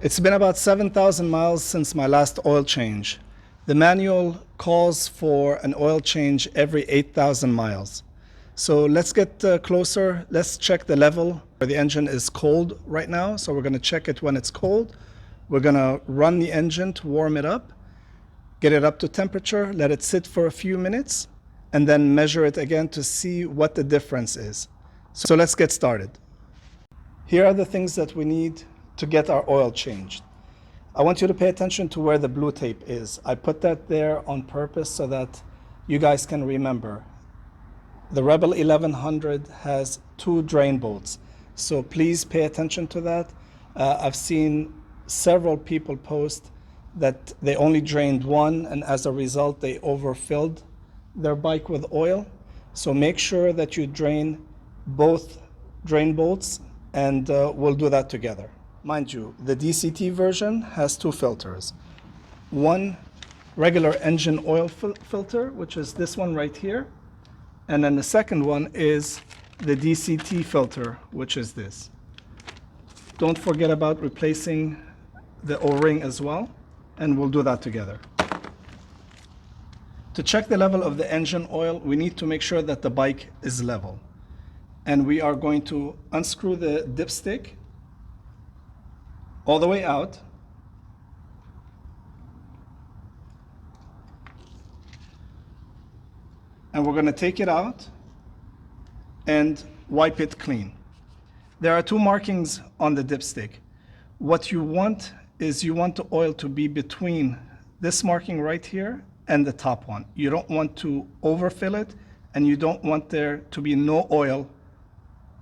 It's been about 7,000 miles since my last oil change. The manual calls for an oil change every 8,000 miles. So let's get closer. Let's check the level. The engine is cold right now, so we're going to check it when it's cold. We're going to run the engine to warm it up, get it up to temperature, let it sit for a few minutes, and then measure it again to see what the difference is. So let's get started. Here are the things that we need to get our oil changed. I want you to pay attention to where the blue tape is. I put that there on purpose so that you guys can remember. The Rebel 1100 has 2 drain bolts, so please pay attention to that. I've seen several people post that they only drained one, and as a result they overfilled their bike with oil. So make sure that you drain both drain bolts, and we'll do that together. Mind you, the DCT version has 2 filters. One regular engine oil filter, which is this one right here. And then the second one is the DCT filter, which is this. Don't forget about replacing the O-ring as well, and we'll do that together. To check the level of the engine oil, we need to make sure that the bike is level. And we are going to unscrew the dipstick all the way out. And we're going to take it out and wipe it clean. There are 2 markings on the dipstick. What you want is you want the oil to be between this marking right here and the top one. You don't want to overfill it, and you don't want there to be no oil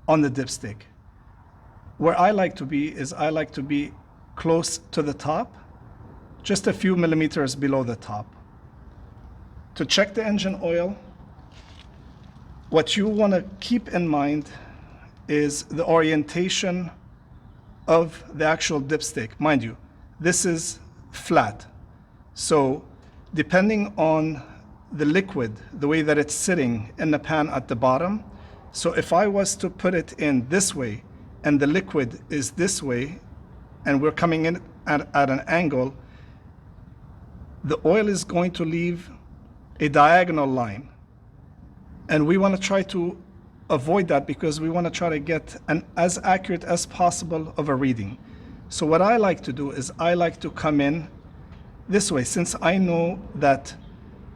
on the dipstick. Where I like to be is I like to be close to the top, just a few millimeters below the top. To check the engine oil, what you want to keep in mind is the orientation of the actual dipstick. Mind you, this is flat. So depending on the liquid, the way that it's sitting in the pan at the bottom, so if I was to put it in this way and the liquid is this way and we're coming in at an angle, the oil is going to leave a diagonal line. And we want to try to avoid that because we want to try to get an as accurate as possible of a reading. So what I like to do is I like to come in this way. Since I know that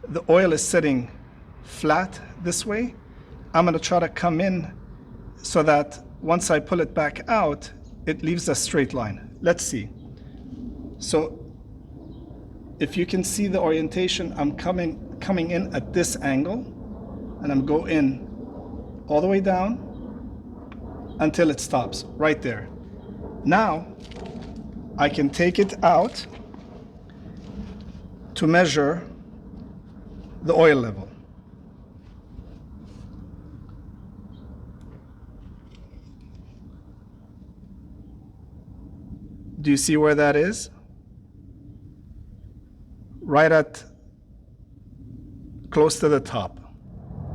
the oil is sitting flat this way, I'm going to try to come in so that once I pull it back out, it leaves a straight line. Let's see. So if you can see the orientation, I'm coming in at this angle, and I'm going in all the way down until it stops right there. Now I can take it out to measure the oil level. Do you see where that is? Right at close to the top.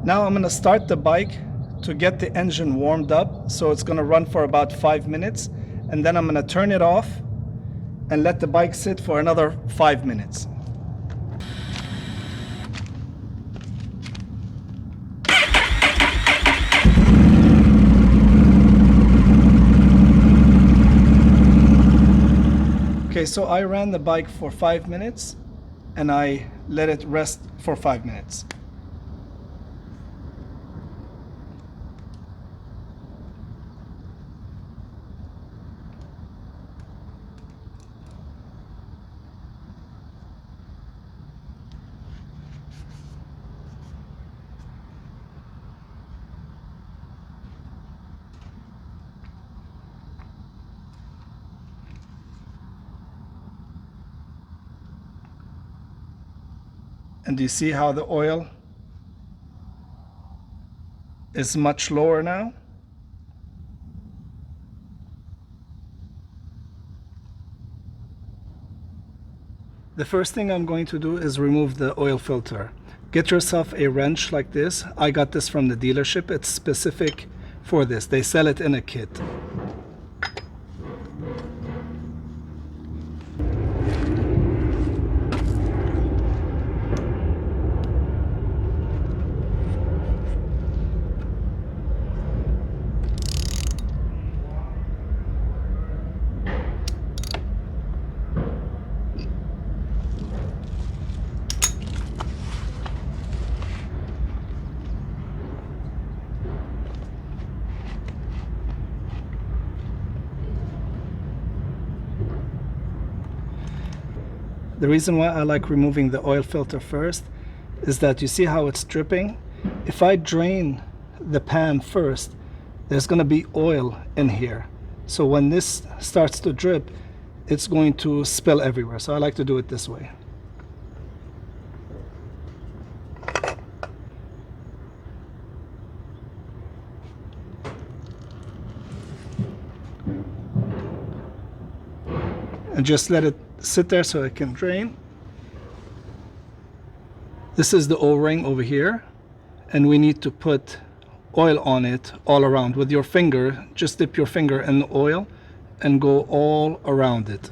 Now I'm going to start the bike to get the engine warmed up. So it's going to run for about 5 minutes, and then I'm going to turn it off and let the bike sit for another 5 minutes. Okay, so I ran the bike for 5 minutes and I let it rest for 5 minutes. And do you see how the oil is much lower now? The first thing I'm going to do is remove the oil filter. Get yourself a wrench like this. I got this from the dealership. It's specific for this. They sell it in a kit. The reason why I like removing the oil filter first is that you see how it's dripping? If I drain the pan first, there's going to be oil in here. So when this starts to drip, it's going to spill everywhere. So I like to do it this way. And just let it sit there so it can drain. This is the O-ring over here, and we need to put oil on it all around. With your finger, just dip your finger in the oil and go all around it.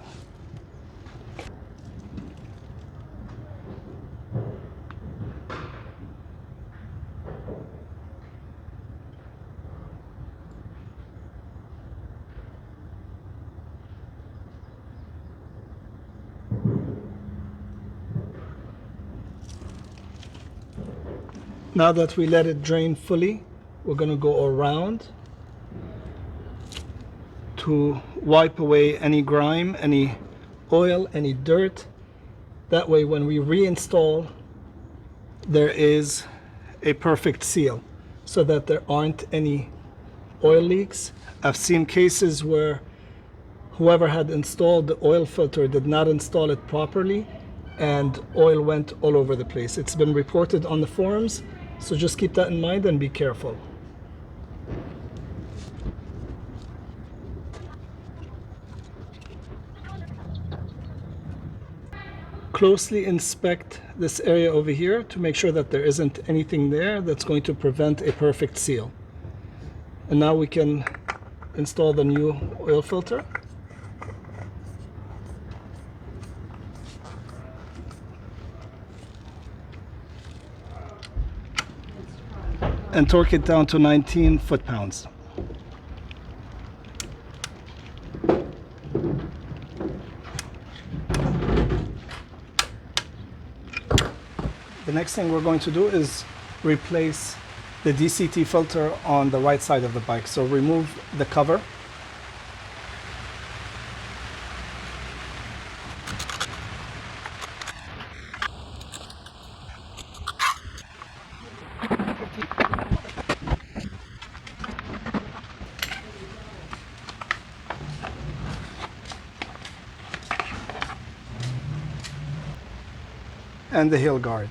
Now that we let it drain fully, we're going to go around to wipe away any grime, any oil, any dirt. That way when we reinstall, there is a perfect seal so that there aren't any oil leaks. I've seen cases where whoever had installed the oil filter did not install it properly and oil went all over the place. It's been reported on the forums. So just keep that in mind and be careful. Closely inspect this area over here to make sure that there isn't anything there that's going to prevent a perfect seal. And now we can install the new oil filter. And torque it down to 19 foot-pounds. The next thing we're going to do is replace the DCT filter on the right side of the bike. So remove the cover. And the heel guard.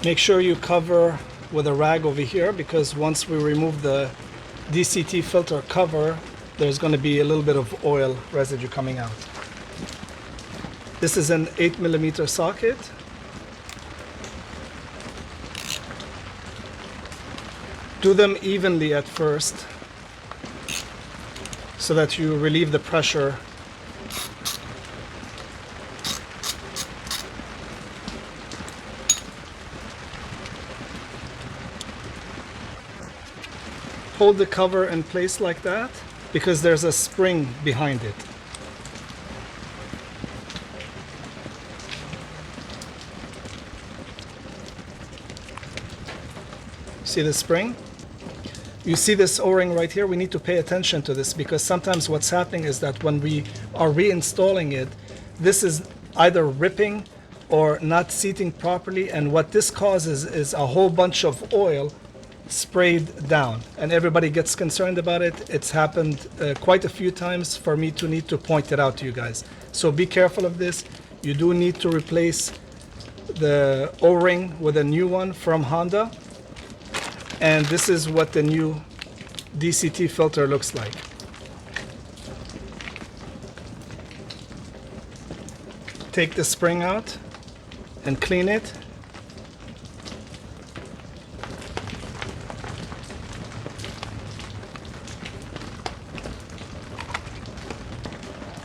Make sure you cover with a rag over here, because once we remove the DCT filter cover, there's going to be a little bit of oil residue coming out. This is an 8mm socket. Do them evenly at first, so that you relieve the pressure. Hold the cover in place like that, because there's a spring behind it. See the spring? You see this O-ring right here? We need to pay attention to this, because sometimes what's happening is that when we are reinstalling it, this is either ripping or not seating properly, and what this causes is a whole bunch of oil sprayed down, and everybody gets concerned about it. It's happened quite a few times for me to need to point it out to you guys. So be careful of this. You do need to replace the O-ring with a new one from Honda. And this is what the new DCT filter looks like. Take the spring out and clean it.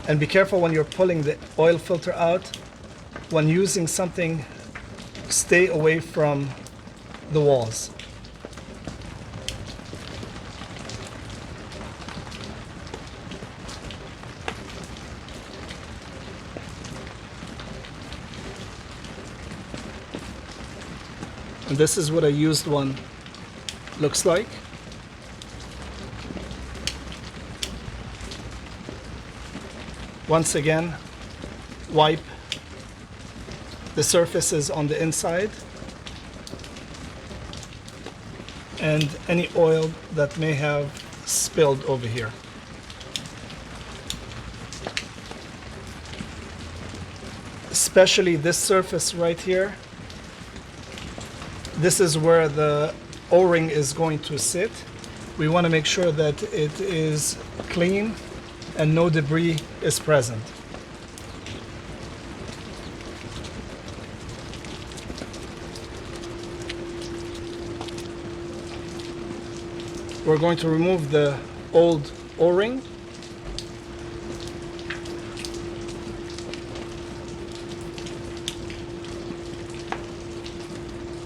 And be careful when you're pulling the oil filter out. When using something, stay away from the walls. And this is what a used one looks like. Once again, wipe the surfaces on the inside and any oil that may have spilled over here. Especially this surface right here. This is where the O-ring is going to sit. We want to make sure that it is clean and no debris is present. We're going to remove the old O-ring.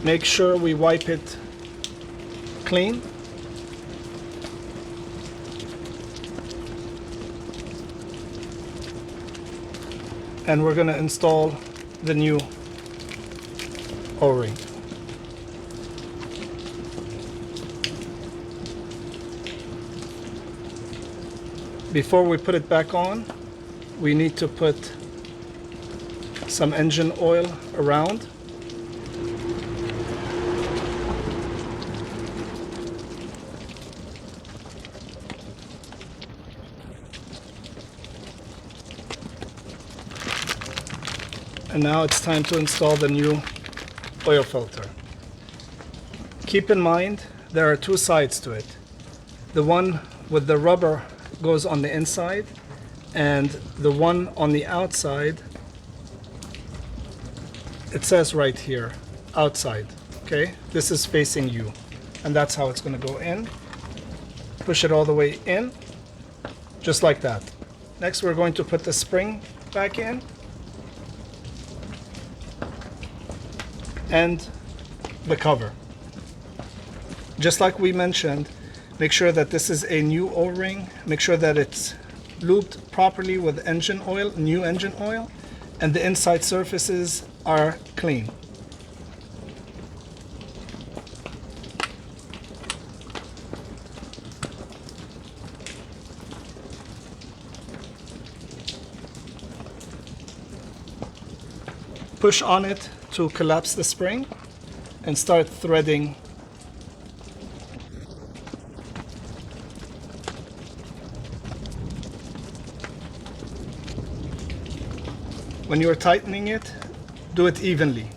Make sure we wipe it clean. And we're going to install the new O-ring. Before we put it back on, we need to put some engine oil around. And now it's time to install the new oil filter. Keep in mind, there are two sides to it. The one with the rubber goes on the inside, and the one on the outside, it says right here, outside, okay? This is facing you, and that's how it's gonna go in. Push it all the way in, just like that. Next, we're going to put the spring back in, and the cover. Just like we mentioned, make sure that this is a new O-ring. Make sure that it's lubed properly with engine oil, new engine oil, and the inside surfaces are clean. Push on it to collapse the spring and start threading. When you're tightening it, do it evenly.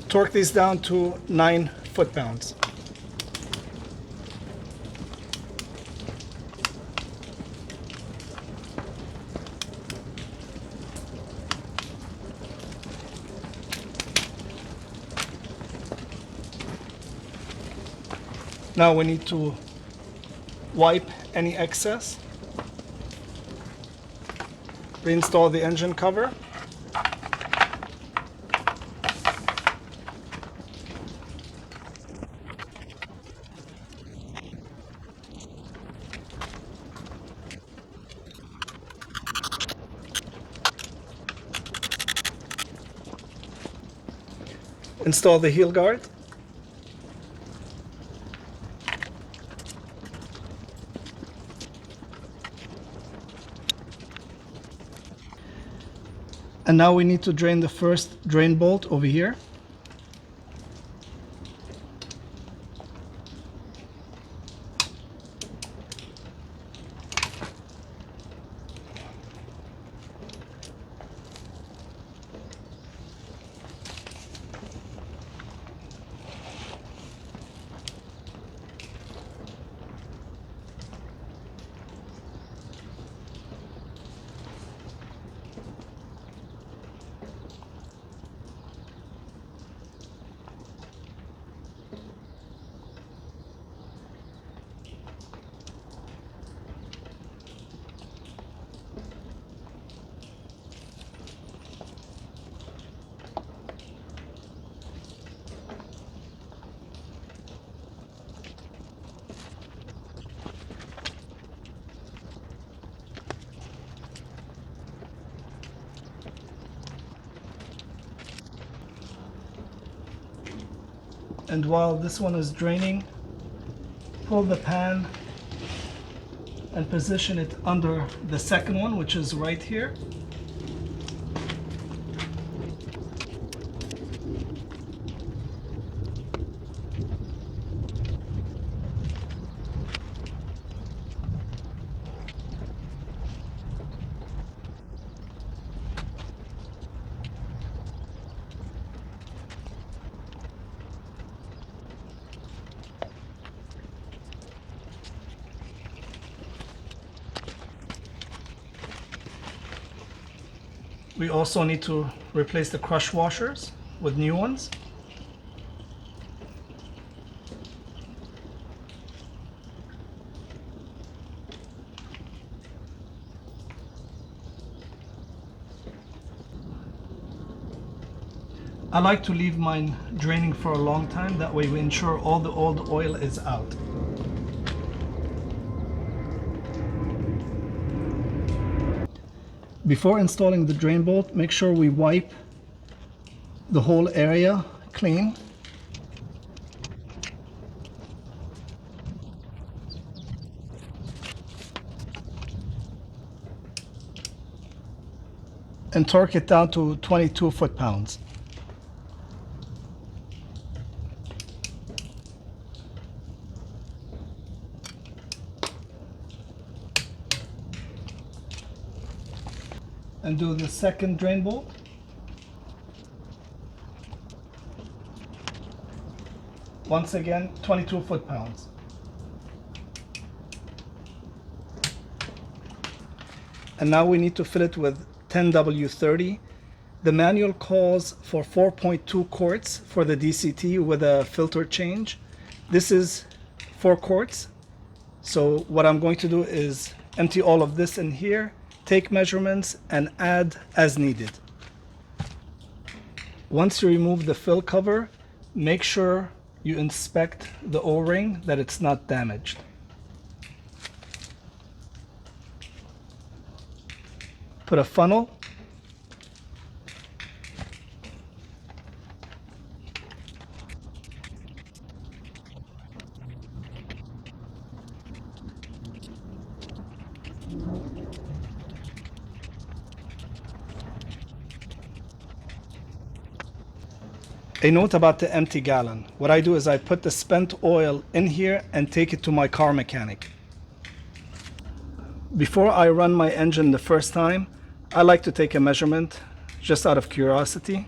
Torque these down to 9 foot-pounds. Now we need to wipe any excess. Reinstall the engine cover. Install the heel guard. And now we need to drain the first drain bolt over here. And while this one is draining, pull the pan and position it under the second one, which is right here. We also need to replace the crush washers with new ones. I like to leave mine draining for a long time, that way we ensure all the old oil is out. Before installing the drain bolt, make sure we wipe the whole area clean. And torque it down to 22 foot-pounds. And do the second drain bolt. Once again, 22 foot-pounds. And now we need to fill it with 10W30. The manual calls for 4.2 quarts for the DCT with a filter change. This is 4 quarts. So what I'm going to do is empty all of this in here, take measurements, and add as needed. Once you remove the fill cover, make sure you inspect the O-ring that it's not damaged. Put a funnel. A note about the empty gallon. What I do is I put the spent oil in here and take it to my car mechanic. Before I run my engine the first time, I like to take a measurement just out of curiosity.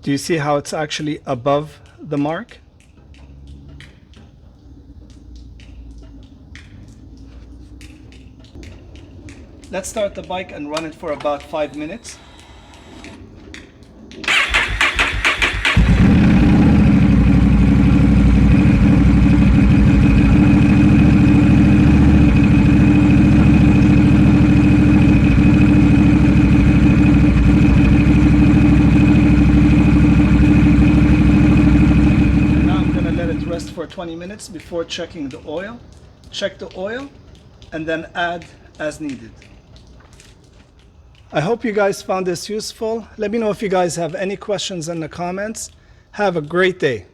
Do you see how it's actually above the mark? Let's start the bike and run it for about 5 minutes. Now I'm going to let it rest for 20 minutes before checking the oil. Check the oil and then add as needed. I hope you guys found this useful. Let me know if you guys have any questions in the comments. Have a great day.